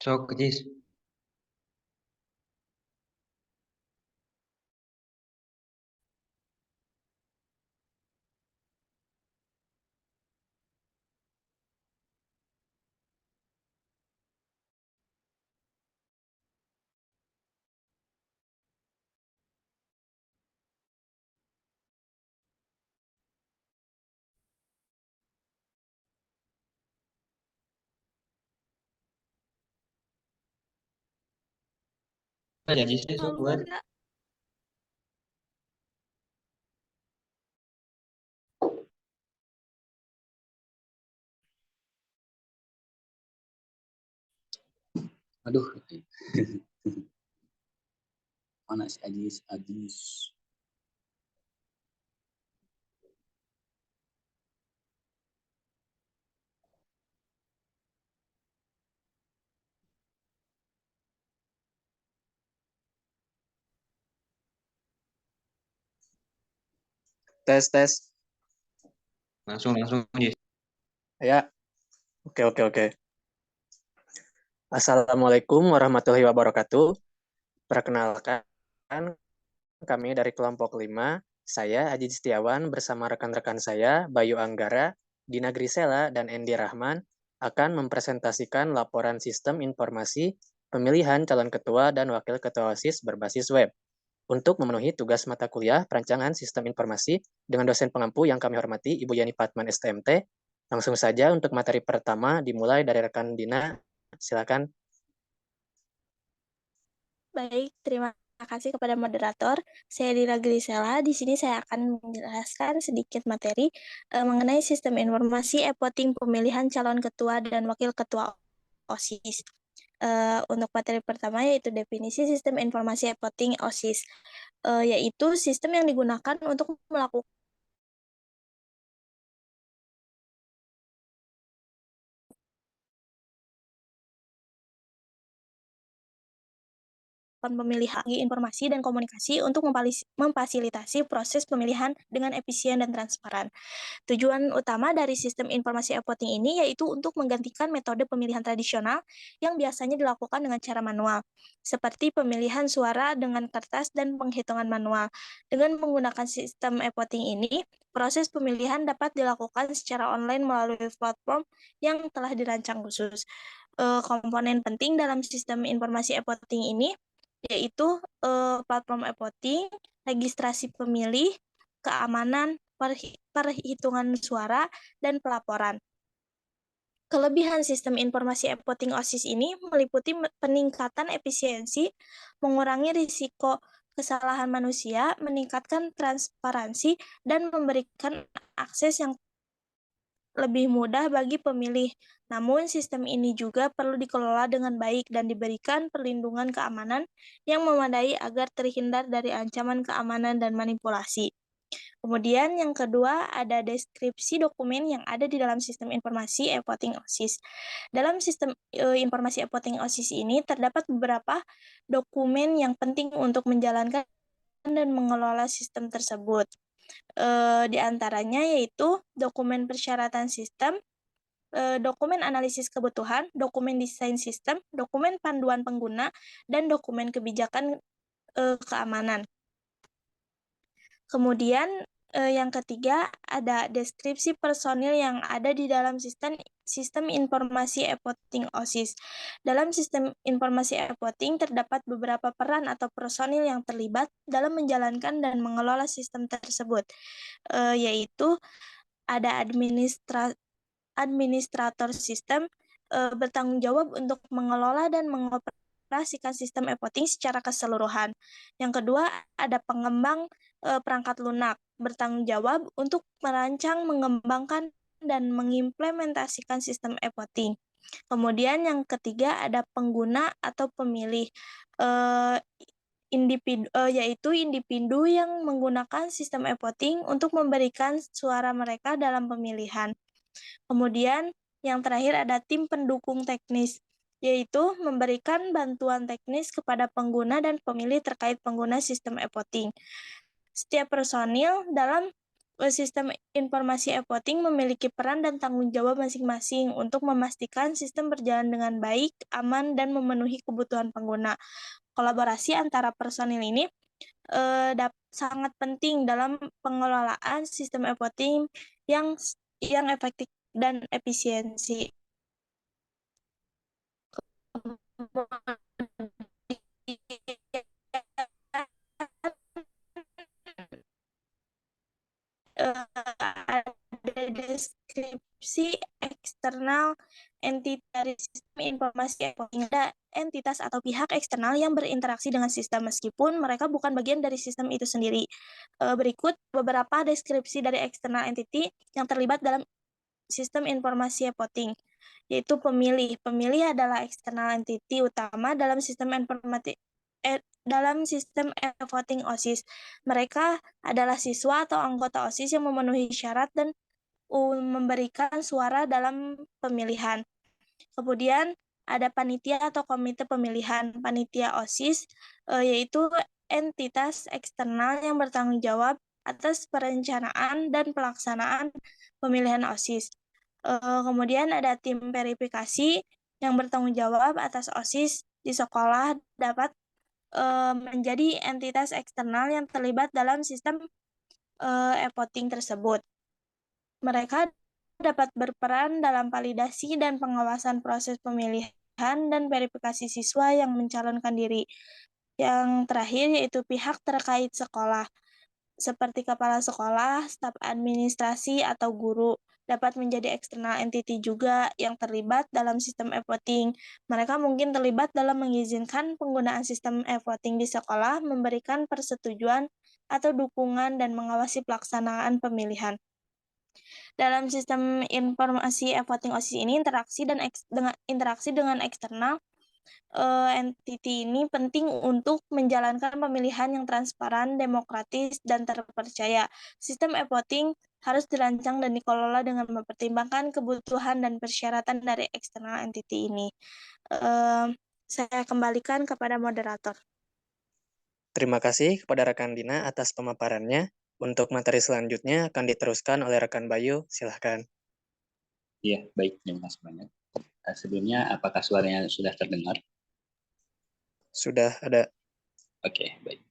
Sok, Jis. Aja Jis deh, sok buat. Keluar. Aduh, mana si Ajis? Ajis. Tes, tes. Langsung, Jis. Ya, oke. Assalamualaikum warahmatullahi wabarakatuh. Perkenalkan, kami dari kelompok 5. Saya Aji Setiawan bersama rekan-rekan saya, Bayu Anggara, Dina Grisela, dan Endi Rahman akan mempresentasikan laporan sistem informasi pemilihan calon ketua dan wakil ketua OSIS berbasis web untuk memenuhi tugas mata kuliah perancangan sistem informasi dengan dosen pengampu yang kami hormati, Ibu Yani Patman STMT. Langsung saja untuk materi pertama dimulai dari rekan Dina. Silakan. Baik, terima kasih kepada moderator. Saya Dira Grisela. Di sini saya akan menjelaskan sedikit materi mengenai sistem informasi e-voting pemilihan calon ketua dan wakil ketua OSIS. Untuk materi pertama yaitu definisi sistem informasi e-voting OSIS, yaitu sistem yang digunakan untuk melakukan pemilihan informasi dan komunikasi untuk memfasilitasi proses pemilihan dengan efisien dan transparan. Tujuan utama dari sistem informasi e-voting ini yaitu untuk menggantikan metode pemilihan tradisional yang biasanya dilakukan dengan cara manual, seperti pemilihan suara dengan kertas dan penghitungan manual. Dengan menggunakan sistem e-voting ini, proses pemilihan dapat dilakukan secara online melalui platform yang telah dirancang khusus. Komponen penting dalam sistem informasi e-voting ini yaitu platform e-voting, registrasi pemilih, keamanan, perhitungan suara, dan pelaporan. Kelebihan sistem informasi e-voting OSIS ini meliputi peningkatan efisiensi, mengurangi risiko kesalahan manusia, meningkatkan transparansi, dan memberikan akses yang lebih mudah bagi pemilih. Namun, sistem ini juga perlu dikelola dengan baik dan diberikan perlindungan keamanan yang memadai agar terhindar dari ancaman keamanan dan manipulasi. Kemudian yang kedua ada deskripsi dokumen yang ada di dalam sistem informasi e-voting OSIS. Dalam sistem informasi e-voting OSIS ini terdapat beberapa dokumen yang penting untuk menjalankan dan mengelola sistem tersebut. Di antaranya yaitu dokumen persyaratan sistem, dokumen analisis kebutuhan, dokumen desain sistem, dokumen panduan pengguna, dan dokumen kebijakan keamanan. Kemudian yang ketiga ada deskripsi personil yang ada di dalam sistem informasi e-voting OSIS. Dalam sistem informasi e-voting terdapat beberapa peran atau personil yang terlibat dalam menjalankan dan mengelola sistem tersebut, yaitu ada administrator sistem bertanggung jawab untuk mengelola dan mengoperasikan sistem e-voting secara keseluruhan. Yang kedua, ada pengembang perangkat lunak bertanggung jawab untuk merancang, mengembangkan, dan mengimplementasikan sistem e-voting. Kemudian yang ketiga ada pengguna atau pemilih, yaitu individu yang menggunakan sistem e-voting untuk memberikan suara mereka dalam pemilihan. Kemudian yang terakhir ada tim pendukung teknis, yaitu memberikan bantuan teknis kepada pengguna dan pemilih terkait pengguna sistem e-voting. Setiap personil dalam Sistem informasi e-voting memiliki peran dan tanggung jawab masing-masing untuk memastikan sistem berjalan dengan baik, aman, dan memenuhi kebutuhan pengguna. Kolaborasi antara personil ini sangat penting dalam pengelolaan sistem e-voting yang yang efektif dan efisiensi. Ada deskripsi eksternal entitas dari sistem informasi e-voting. Ada entitas atau pihak eksternal yang berinteraksi dengan sistem meskipun mereka bukan bagian dari sistem itu sendiri. Berikut beberapa deskripsi dari eksternal entity yang terlibat dalam sistem informasi e-voting, yaitu pemilih. Pemilih adalah eksternal entity utama dalam sistem e-voting OSIS. Mereka adalah siswa atau anggota OSIS yang memenuhi syarat dan memberikan suara dalam pemilihan. Kemudian ada panitia atau komite pemilihan. Panitia OSIS yaitu entitas eksternal yang bertanggung jawab atas perencanaan dan pelaksanaan pemilihan OSIS. Kemudian ada tim verifikasi yang bertanggung jawab atas OSIS di sekolah dapat menjadi entitas eksternal yang terlibat dalam sistem e-voting tersebut. Mereka dapat berperan dalam validasi dan pengawasan proses pemilihan dan verifikasi siswa yang mencalonkan diri. Yang terakhir yaitu pihak terkait sekolah, seperti kepala sekolah, staf administrasi, atau guru, dapat menjadi eksternal entity juga yang terlibat dalam sistem e-voting. Mereka mungkin terlibat dalam mengizinkan penggunaan sistem e-voting di sekolah, memberikan persetujuan atau dukungan, dan mengawasi pelaksanaan pemilihan. Dalam sistem informasi e-voting OSIS ini, interaksi dengan eksternal entity ini penting untuk menjalankan pemilihan yang transparan, demokratis, dan terpercaya. Sistem e-voting harus dirancang dan dikelola dengan mempertimbangkan kebutuhan dan persyaratan dari eksternal entity ini. Saya kembalikan kepada moderator. Terima kasih kepada rekan Dina atas pemaparannya. Untuk materi selanjutnya akan diteruskan oleh rekan Bayu. Silahkan. Iya, baik. Terima kasih banyak. Sebelumnya, apakah suaranya sudah terdengar? Sudah ada. Oke, baik.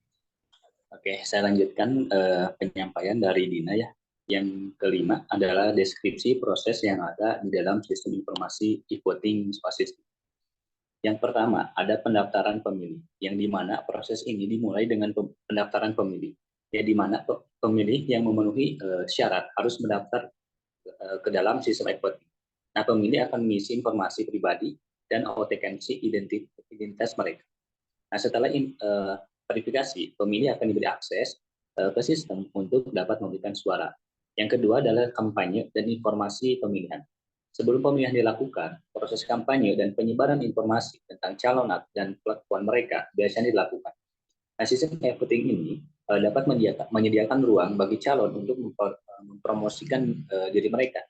Oke, saya lanjutkan penyampaian dari Dina ya. Yang kelima adalah deskripsi proses yang ada di dalam sistem informasi e-voting OSIS. Yang pertama, ada pendaftaran pemilih, yang di mana proses ini dimulai dengan pendaftaran pemilih, ya di mana pemilih yang memenuhi syarat harus mendaftar ke dalam sistem e-voting. Nah, pemilih akan mengisi informasi pribadi dan autentifikasi identitas mereka. Nah, setelah verifikasi, pemilih akan diberi akses ke sistem untuk dapat memberikan suara. Yang kedua adalah kampanye dan informasi pemilihan. Sebelum pemilihan dilakukan, proses kampanye dan penyebaran informasi tentang calon dan platform mereka biasanya dilakukan. Nah, sistem e-voting ini dapat menyediakan ruang bagi calon untuk mempromosikan diri mereka,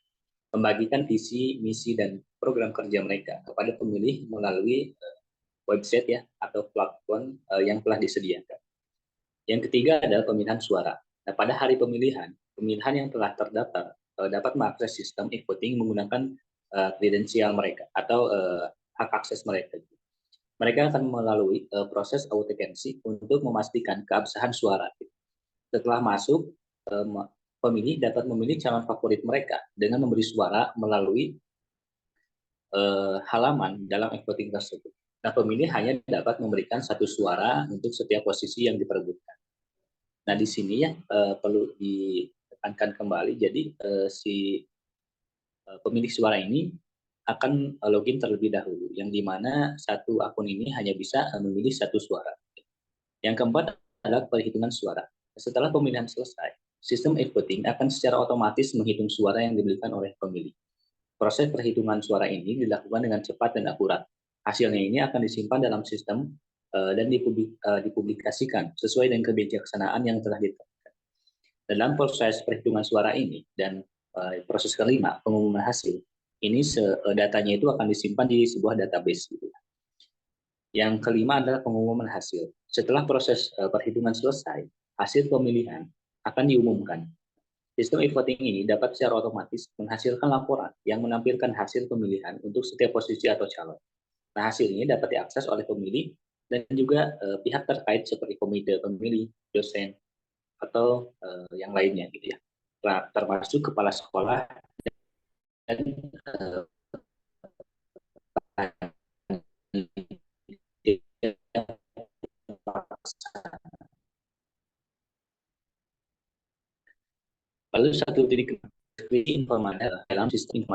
membagikan visi, misi, dan program kerja mereka kepada pemilih melalui website ya atau platform yang telah disediakan. Yang ketiga adalah pemilihan suara. Nah, pada hari pemilihan yang telah terdaftar dapat mengakses sistem e-voting menggunakan kredensial mereka atau hak akses mereka. Mereka akan melalui proses autentikasi untuk memastikan keabsahan suara. Setelah masuk, pemilih dapat memilih calon favorit mereka dengan memberi suara melalui halaman dalam e-voting tersebut. Nah, pemilih hanya dapat memberikan satu suara untuk setiap posisi yang diperebutkan. Nah, di sini ya perlu ditekankan kembali, jadi si pemilik suara ini akan login terlebih dahulu, yang dimana satu akun ini hanya bisa memilih satu suara. Yang keempat adalah perhitungan suara. Setelah pemilihan selesai, sistem e-voting akan secara otomatis menghitung suara yang diberikan oleh pemilih. Proses perhitungan suara ini dilakukan dengan cepat dan akurat. Hasilnya ini akan disimpan dalam sistem dan dipublikasikan sesuai dengan kebijaksanaan yang telah ditetapkan. Dalam proses perhitungan suara ini dan proses kelima, pengumuman hasil, ini datanya itu akan disimpan di sebuah database. Yang kelima adalah pengumuman hasil. Setelah proses perhitungan selesai, hasil pemilihan akan diumumkan. Sistem e-voting ini dapat secara otomatis menghasilkan laporan yang menampilkan hasil pemilihan untuk setiap posisi atau calon. Nah, hasil ini dapat diakses oleh pemilih dan juga pihak terkait seperti komite pemilih, dosen, atau yang lainnya gitu ya. Nah, termasuk kepala sekolah dan lalu satu titik informasi dalam sistem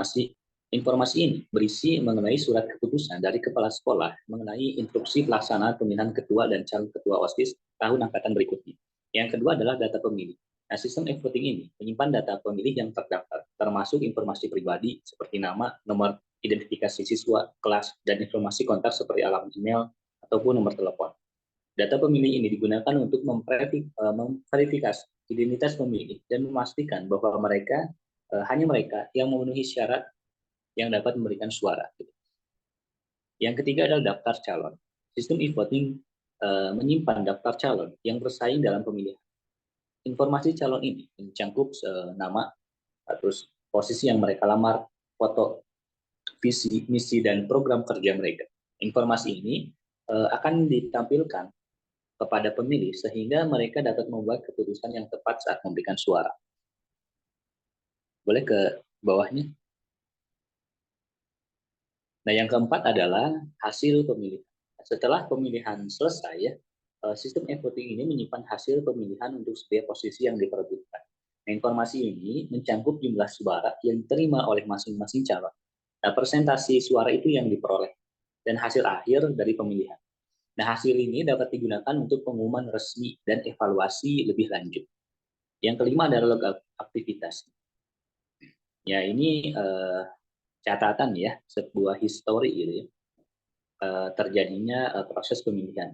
informasi ini berisi mengenai surat keputusan dari kepala sekolah mengenai instruksi pelaksanaan pemilihan ketua dan calon ketua OSIS tahun angkatan berikutnya. Yang kedua adalah data pemilih. Nah, sistem e-voting ini menyimpan data pemilih yang terdaftar, termasuk informasi pribadi seperti nama, nomor identifikasi siswa, kelas, dan informasi kontak seperti alamat email ataupun nomor telepon. Data pemilih ini digunakan untuk memverifikasi identitas pemilih dan memastikan bahwa hanya mereka yang memenuhi syarat yang dapat memberikan suara. Yang ketiga adalah daftar calon. Sistem e-voting menyimpan daftar calon yang bersaing dalam pemilihan. Informasi calon ini mencangkup nama, terus posisi yang mereka lamar, foto, visi, misi, dan program kerja mereka. Informasi ini akan ditampilkan kepada pemilih sehingga mereka dapat membuat keputusan yang tepat saat memberikan suara. Boleh ke bawahnya? Nah, yang keempat adalah hasil pemilihan. Setelah pemilihan selesai, ya, sistem e-voting ini menyimpan hasil pemilihan untuk setiap posisi yang diperebutkan. Nah, informasi ini mencangkup jumlah suara yang diterima oleh masing-masing calon. Nah, persentase suara itu yang diperoleh dan hasil akhir dari pemilihan. Nah, hasil ini dapat digunakan untuk pengumuman resmi dan evaluasi lebih lanjut. Yang kelima adalah log aktivitas. Ya, ini catatan ya, sebuah histori gitu ya, terjadinya proses pemilihan.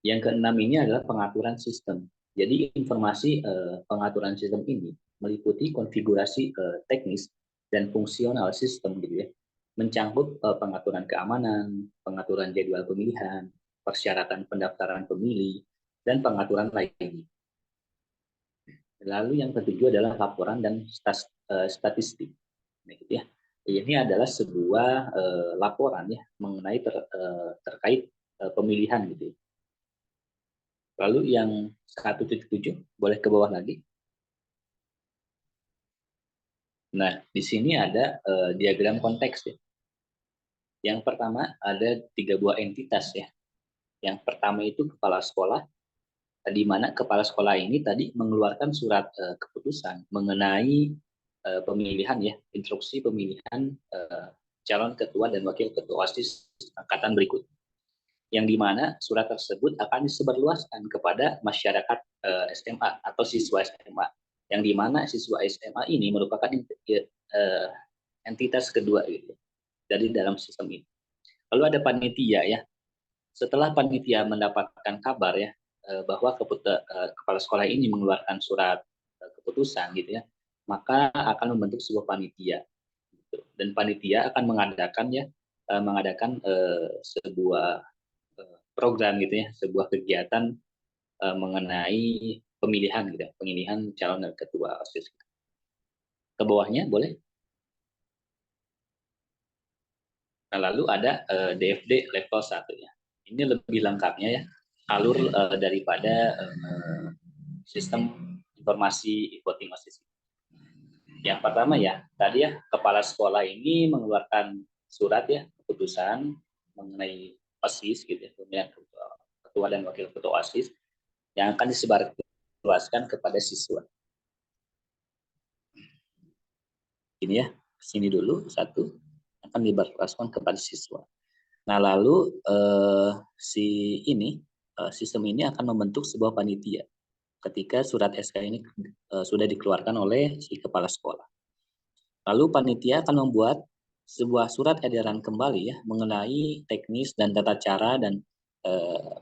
Yang keenam ini adalah pengaturan sistem. Jadi informasi pengaturan sistem ini meliputi konfigurasi teknis dan fungsional sistem gitu ya, mencangkup pengaturan keamanan, pengaturan jadwal pemilihan, persyaratan pendaftaran pemilih, dan pengaturan lainnya. Lalu yang ketujuh adalah laporan dan statistik. Nah, gitu ya. Ini adalah sebuah laporan ya mengenai terkait pemilihan gitu ya. Lalu yang 1.7 boleh ke bawah lagi. Nah, di sini ada diagram konteks ya. Yang pertama ada 3 buah entitas ya. Yang pertama itu kepala sekolah, di mana kepala sekolah ini tadi mengeluarkan surat keputusan mengenai pemilihan ya, instruksi pemilihan calon ketua dan wakil ketua OSIS angkatan berikut. Yang di mana surat tersebut akan disebarluaskan kepada masyarakat SMA atau siswa SMA. Yang di mana siswa SMA ini merupakan entitas kedua gitu dari dalam sistem ini. Lalu ada panitia ya. Setelah panitia mendapatkan kabar ya bahwa kepala sekolah ini mengeluarkan surat keputusan gitu ya, maka akan membentuk sebuah panitia gitu. Dan panitia akan mengadakan sebuah program gitu ya, sebuah kegiatan mengenai pemilihan gitu, pemilihan calon dan ketua OSIS. Ke bawahnya boleh. Nah, lalu ada DFD level 1 ya. Ini lebih lengkapnya ya, alur daripada sistem informasi e-voting OSIS. Yang pertama ya, tadi ya kepala sekolah ini mengeluarkan surat ya keputusan mengenai OSIS gitu ya, pemilihan ketua dan wakil ketua OSIS yang akan disebarluaskan kepada siswa. Ini ya, sini dulu satu akan disebarluaskan kepada siswa. Nah, lalu sistem ini akan membentuk sebuah panitia ketika surat SK ini sudah dikeluarkan oleh si kepala sekolah. Lalu panitia akan membuat sebuah surat edaran kembali ya mengenai teknis dan tata cara dan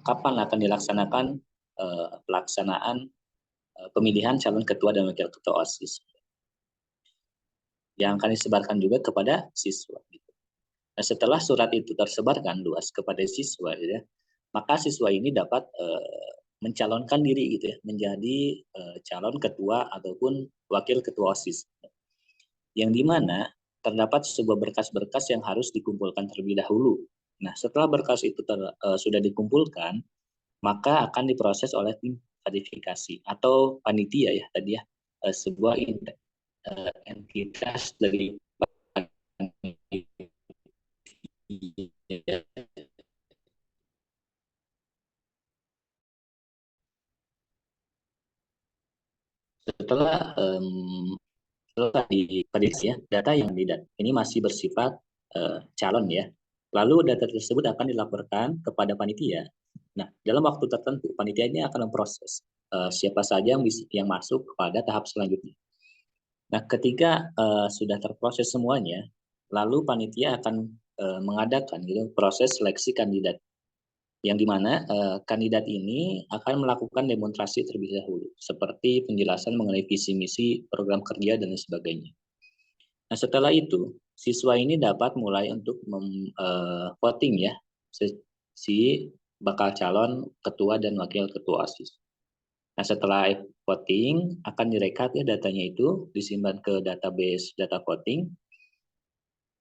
kapan akan dilaksanakan pelaksanaan pemilihan calon ketua dan wakil ketua OSIS yang akan disebarkan juga kepada siswa. Nah, setelah surat itu tersebarkan luas kepada siswa, ya, maka siswa ini dapat mencalonkan diri gitu ya menjadi calon ketua ataupun wakil ketua OSIS. Yang dimana terdapat sebuah berkas-berkas yang harus dikumpulkan terlebih dahulu. Nah, setelah berkas itu sudah dikumpulkan, maka akan diproses oleh tim verifikasi atau panitia ya tadi ya, sebuah entitas dari setelah di prediksi ya, data yang tidak ini masih bersifat calon ya. Lalu data tersebut akan dilaporkan kepada panitia. Nah, dalam waktu tertentu panitia ini akan memproses siapa saja yang masuk kepada tahap selanjutnya. Nah, ketika sudah terproses semuanya, lalu panitia akan mengadakan gitu proses seleksi kandidat yang dimana kandidat ini akan melakukan demonstrasi terlebih dahulu, seperti penjelasan mengenai visi misi, program kerja, dan lain sebagainya. Nah, setelah itu, siswa ini dapat mulai untuk voting ya, si bakal calon ketua dan wakil ketua OSIS. Nah, setelah voting, akan direkap ya datanya itu, disimpan ke database data voting,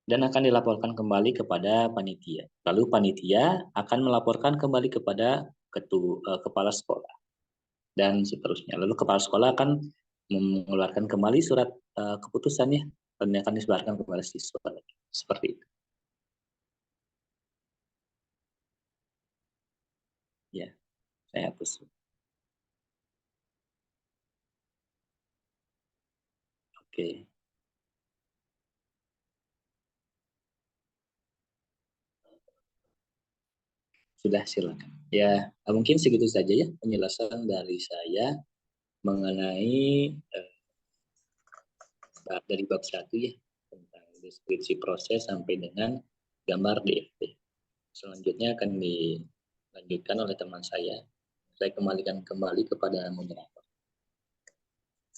dan akan dilaporkan kembali kepada panitia. Lalu panitia akan melaporkan kembali kepada kepala sekolah dan seterusnya. Lalu kepala sekolah akan mengeluarkan kembali surat keputusannya dan akan disebarkan kepada siswa. Seperti itu. Ya, saya hapus. Oke. Sudah, silakan. Ya, mungkin segitu saja ya penjelasan dari saya mengenai dari bab 1 ya, tentang deskripsi proses sampai dengan gambar DFT. Selanjutnya akan dilanjutkan oleh teman saya. Saya kembalikan kembali kepada moderator.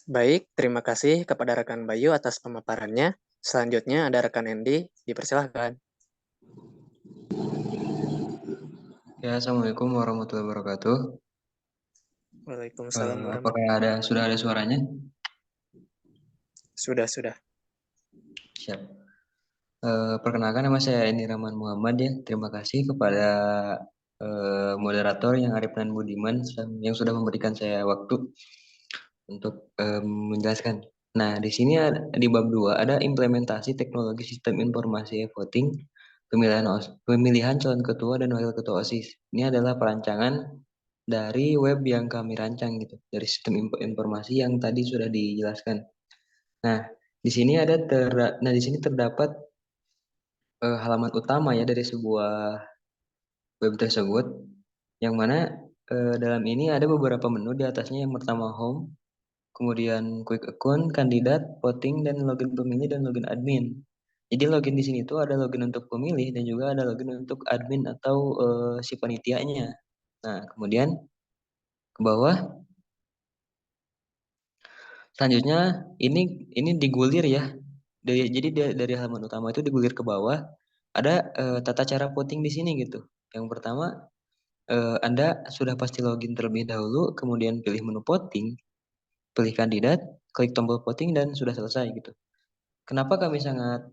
Baik, terima kasih kepada rekan Bayu atas pemaparannya. Selanjutnya ada rekan Endi, dipersilahkan. Ya, Assalamualaikum warahmatullahi wabarakatuh. Waalaikumsalam Apakah sudah ada suaranya? Sudah. Siap. Perkenalkan, nama saya Endi Rahman Muhammad ya. Terima kasih kepada moderator yang Arifnan Budiman yang sudah memberikan saya waktu untuk menjelaskan. Nah, di sini di bab 2 ada implementasi teknologi sistem informasi e-voting, pemilihan calon ketua dan wakil ketua OSIS. Ini adalah perancangan dari web yang kami rancang gitu, dari sistem informasi yang tadi sudah dijelaskan. Nah, di sini di sini terdapat halaman utama ya dari sebuah web tersebut, yang mana dalam ini ada beberapa menu. Di atasnya yang pertama home, kemudian quick account, kandidat, voting, dan login pemilih dan login admin. Jadi login di sini tuh ada login untuk pemilih dan juga ada login untuk admin atau si panitianya. Nah, kemudian ke bawah, selanjutnya ini digulir ya. Jadi dari halaman utama itu digulir ke bawah, ada tata cara voting di sini gitu. Yang pertama, Anda sudah pasti login terlebih dahulu, kemudian pilih menu voting, pilih kandidat, klik tombol voting, dan sudah selesai gitu. Kenapa kami sangat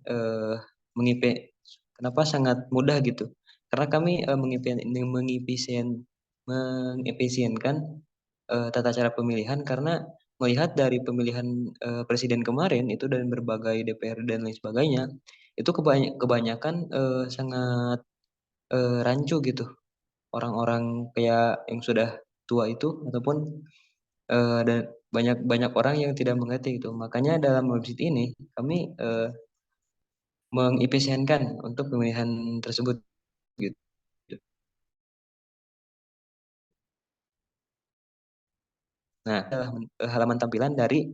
kenapa sangat mudah gitu? Karena kami mengefisienkan tata cara pemilihan, karena melihat dari pemilihan presiden kemarin itu dan berbagai DPR dan lain sebagainya, itu kebanyakan sangat rancu gitu. Orang-orang kayak yang sudah tua itu ataupun dan banyak orang yang tidak mengerti itu. Makanya dalam website ini kami mengefisienkan untuk pemilihan tersebut gitu. Nah, halaman tampilan dari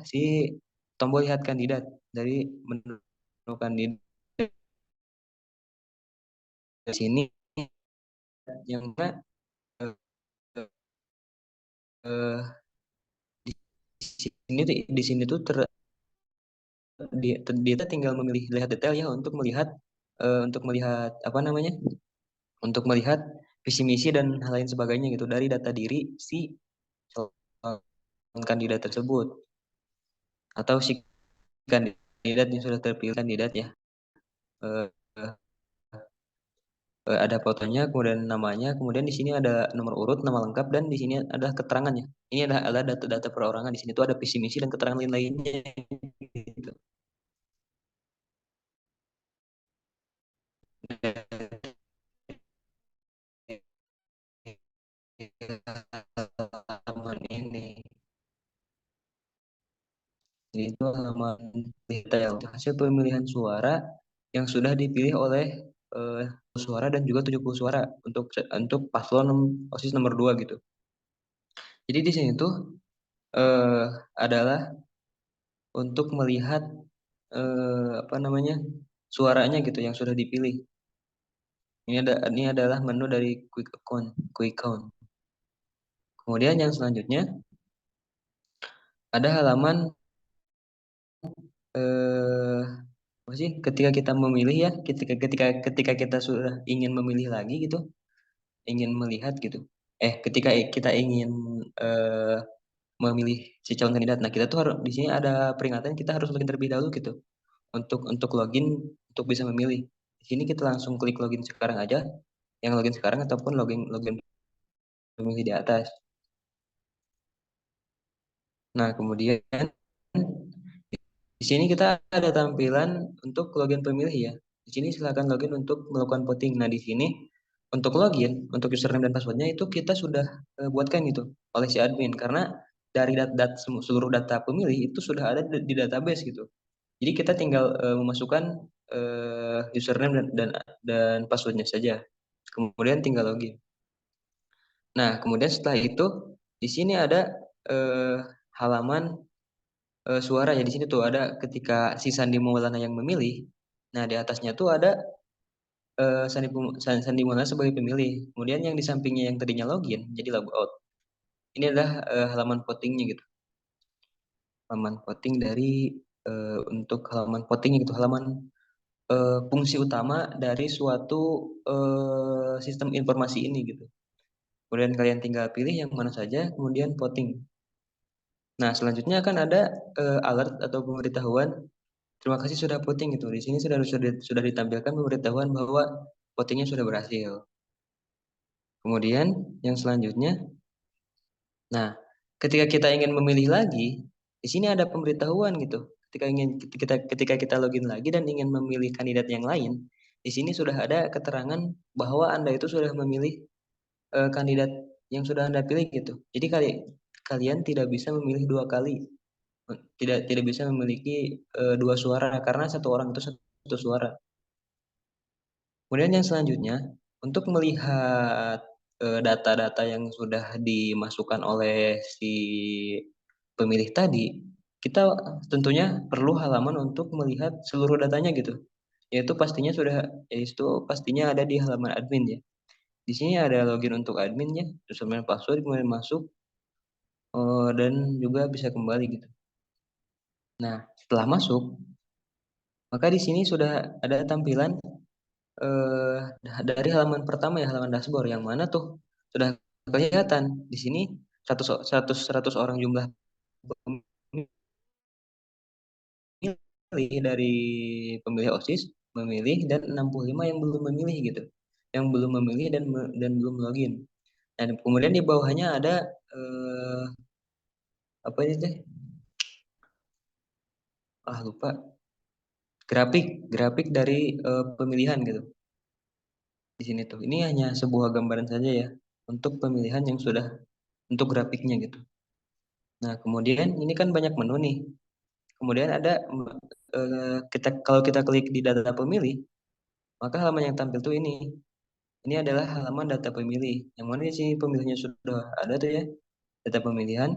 si tombol lihat kandidat dari menu kandidat di sini, yang mana di sini tuh dia tinggal memilih lihat detail ya untuk melihat apa namanya? Untuk melihat visi misi dan hal lain sebagainya gitu dari data diri si kandidat tersebut atau si kandidat yang sudah terpilih kandidat ya. Eh, ada fotonya, kemudian namanya, kemudian di sini ada nomor urut, nama lengkap, dan di sini ada keterangannya. Ini adalah data-data perorangan. Di sini tuh ada visi misi dan keterangan lain-lainnya. Gitu. Halaman ini, jadi itu halaman detail hasil pemilihan suara yang sudah dipilih oleh suara dan juga 70 suara untuk paslon OSIS nomor 2 gitu. Jadi di sini tuh adalah untuk melihat apa namanya suaranya gitu yang sudah dipilih. Ini adalah menu dari quick count. Kemudian yang selanjutnya ada halaman apa sih ketika kita memilih ya, ketika kita sudah ingin memilih lagi gitu, ingin melihat gitu. Ketika kita ingin memilih si calon kandidat. Nah, kita tuh harus di sini ada peringatan kita harus login terlebih dahulu gitu. Untuk login untuk bisa memilih. Di sini kita langsung klik login sekarang aja, yang login sekarang ataupun login memilih di atas. Nah, kemudian di sini kita ada tampilan untuk login pemilih ya. Di sini silakan login untuk melakukan voting. Nah, di sini untuk login, untuk username dan passwordnya itu kita sudah buatkan gitu oleh si admin karena dari seluruh data pemilih itu sudah ada di database gitu. Jadi kita tinggal memasukkan username dan passwordnya saja. Kemudian tinggal login. Nah, kemudian setelah itu di sini ada halaman suara ya. Di sini tuh ada ketika si Sandi Maulana yang memilih. Nah, di atasnya tuh ada Sandi Maulana sebagai pemilih. Kemudian yang di sampingnya yang tadinya login jadi logout. Ini adalah halaman votingnya gitu. Halaman voting dari untuk halaman voting gitu, halaman fungsi utama dari suatu sistem informasi ini gitu. Kemudian kalian tinggal pilih yang mana saja, kemudian voting. Nah, selanjutnya akan ada alert atau pemberitahuan. Terima kasih sudah voting gitu. Di sini sudah ditampilkan pemberitahuan bahwa votingnya sudah berhasil. Kemudian yang selanjutnya, nah ketika kita ingin memilih lagi, di sini ada pemberitahuan gitu. Ketika kita login lagi dan ingin memilih kandidat yang lain, di sini sudah ada keterangan bahwa Anda itu sudah memilih kandidat yang sudah Anda pilih gitu. Jadi kalian tidak bisa memilih 2 kali. Tidak bisa memiliki 2 suara karena satu orang itu satu suara. Kemudian yang selanjutnya, untuk melihat data-data yang sudah dimasukkan oleh si pemilih tadi, kita tentunya perlu halaman untuk melihat seluruh datanya gitu. Yaitu pastinya ada di halaman admin ya. Di sini ada login untuk admin ya, username password kemudian masuk dan juga bisa kembali gitu. Nah, setelah masuk, maka di sini sudah ada tampilan dari halaman pertama ya, halaman dashboard yang mana tuh sudah kelihatan di sini 100 orang jumlah pemilih dari pemilih OSIS memilih dan 65 yang belum memilih gitu. Yang belum memilih dan belum login. Dan kemudian di bawahnya ada apa ini teh? Lupa. Grafik dari pemilihan gitu. Di sini tuh. Ini hanya sebuah gambaran saja ya untuk pemilihan yang sudah untuk grafiknya gitu. Nah, kemudian ini kan banyak menu nih. Kemudian ada kalau kita klik di data pemilih, maka halaman yang tampil tuh ini. Ini adalah halaman data pemilih. Yang mana di sini pemilihnya sudah ada tuh ya, data pemilihan.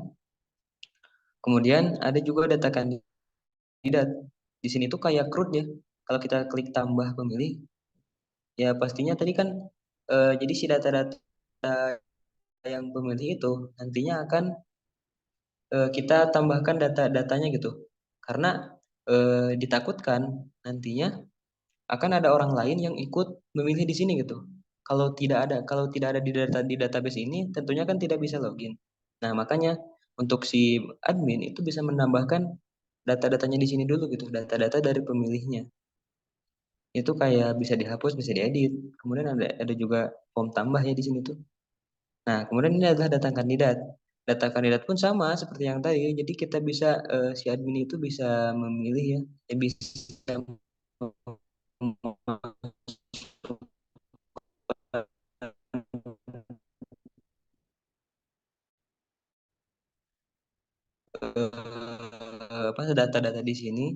Kemudian ada juga data kandidat. Di sini tuh kayak CRUD ya. Kalau kita klik tambah pemilih, ya pastinya tadi kan jadi si data-data yang pemilih itu nantinya akan kita tambahkan data-datanya gitu. Karena ditakutkan nantinya akan ada orang lain yang ikut memilih di sini gitu. kalau tidak ada di database ini, tentunya kan tidak bisa login. Nah, makanya untuk si admin itu bisa menambahkan data-datanya di sini dulu gitu, data-data dari pemilihnya. Itu kayak bisa dihapus, bisa diedit. Kemudian ada juga form tambah ya di sini tuh. Nah, kemudian ini adalah data kandidat. Data kandidat pun sama seperti yang tadi. Jadi kita bisa si admin itu bisa memilih ya, bisa apa data-data di sini,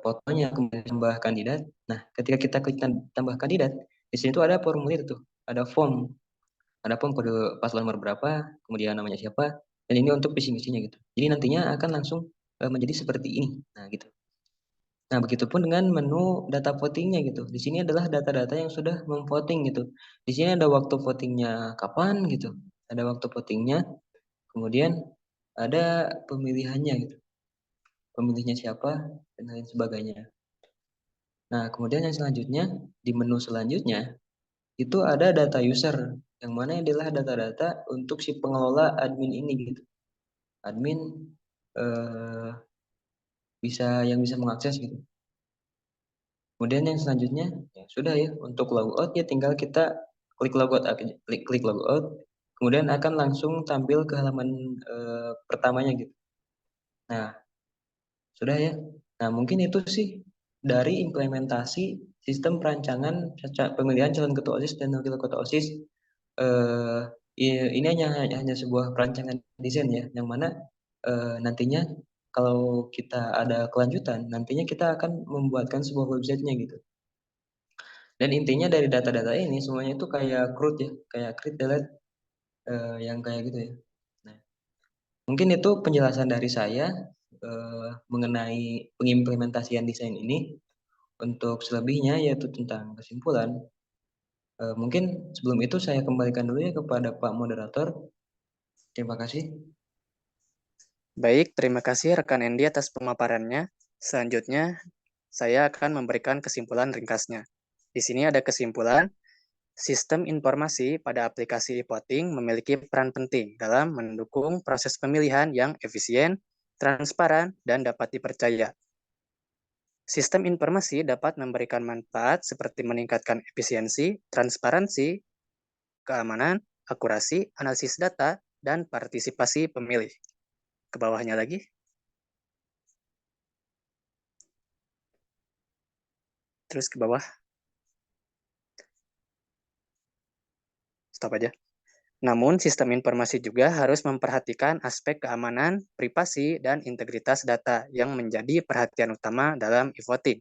fotonya, kemudian tambah kandidat. Nah, ketika kita klik tambah kandidat, di sini tuh ada formulir tuh, ada form kode paslon nomor berapa, kemudian namanya siapa, dan ini untuk visi misinya gitu. Jadi nantinya akan langsung menjadi seperti ini. Nah, gitu. Nah, begitupun dengan menu data votingnya gitu. Di sini adalah data-data yang sudah memvoting gitu. Di sini ada waktu votingnya kapan gitu. Ada waktu votingnya, kemudian ada pemilihannya gitu. Pemilihnya siapa, dan lain sebagainya. Nah, kemudian yang selanjutnya, di menu selanjutnya, itu ada data user, yang mana adalah data-data untuk si pengelola admin ini gitu. Admin yang bisa mengakses gitu. Kemudian yang selanjutnya, ya sudah ya, untuk logout ya tinggal kita klik logout, klik logout, kemudian akan langsung tampil ke halaman pertamanya gitu. Nah, sudah ya. Nah, mungkin itu sih dari implementasi sistem perancangan pemilihan calon ketua OSIS dan wakil ketua OSIS. Ini hanya sebuah perancangan desain ya, yang mana nantinya kalau kita ada kelanjutan, nantinya kita akan membuatkan sebuah websitenya gitu. Dan intinya dari data-data ini semuanya itu kayak CRUD ya, kayak create, delete, yang kayak gitu ya. Nah, mungkin itu penjelasan dari saya mengenai pengimplementasian desain ini. Untuk selebihnya yaitu tentang kesimpulan. Mungkin sebelum itu saya kembalikan dulu ya kepada Pak Moderator. Terima kasih. Baik, terima kasih rekan Endi atas pemaparannya. Selanjutnya, saya akan memberikan kesimpulan ringkasnya. Di sini ada kesimpulan, sistem informasi pada aplikasi e-voting memiliki peran penting dalam mendukung proses pemilihan yang efisien, transparan, dan dapat dipercaya. Sistem informasi dapat memberikan manfaat seperti meningkatkan efisiensi, transparansi, keamanan, akurasi, analisis data, dan partisipasi pemilih. Ke bawahnya lagi. Terus ke bawah. Stop aja. Namun, sistem informasi juga harus memperhatikan aspek keamanan, privasi, dan integritas data yang menjadi perhatian utama dalam e-voting.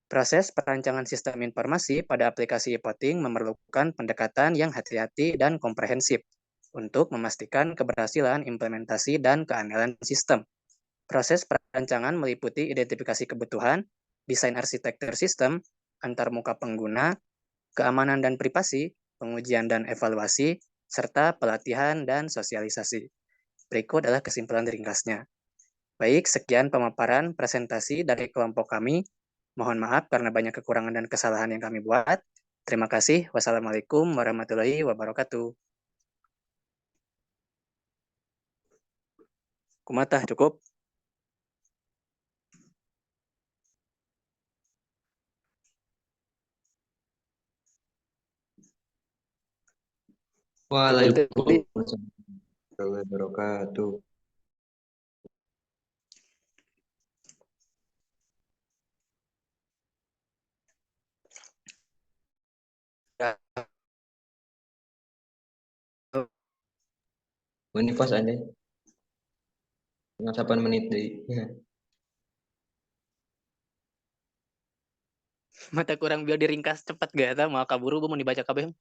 Proses perancangan sistem informasi pada aplikasi e-voting memerlukan pendekatan yang hati-hati dan komprehensif untuk memastikan keberhasilan implementasi dan keandalan sistem. Proses perancangan meliputi identifikasi kebutuhan, desain arsitektur sistem, antarmuka pengguna, keamanan dan privasi, pengujian dan evaluasi, serta pelatihan dan sosialisasi. Berikut adalah kesimpulan ringkasnya. Baik, sekian pemaparan presentasi dari kelompok kami. Mohon maaf karena banyak kekurangan dan kesalahan yang kami buat. Terima kasih. Wassalamualaikum warahmatullahi wabarakatuh. Kumatah, cukup? Waalaikumsalam warahmatullahi wabarakatuh. Ini pas Anda. Dengan 8 menit deh. Ya. Mata kurang biar diringkas cepat gak? Mau kaburu mau dibaca kabeh.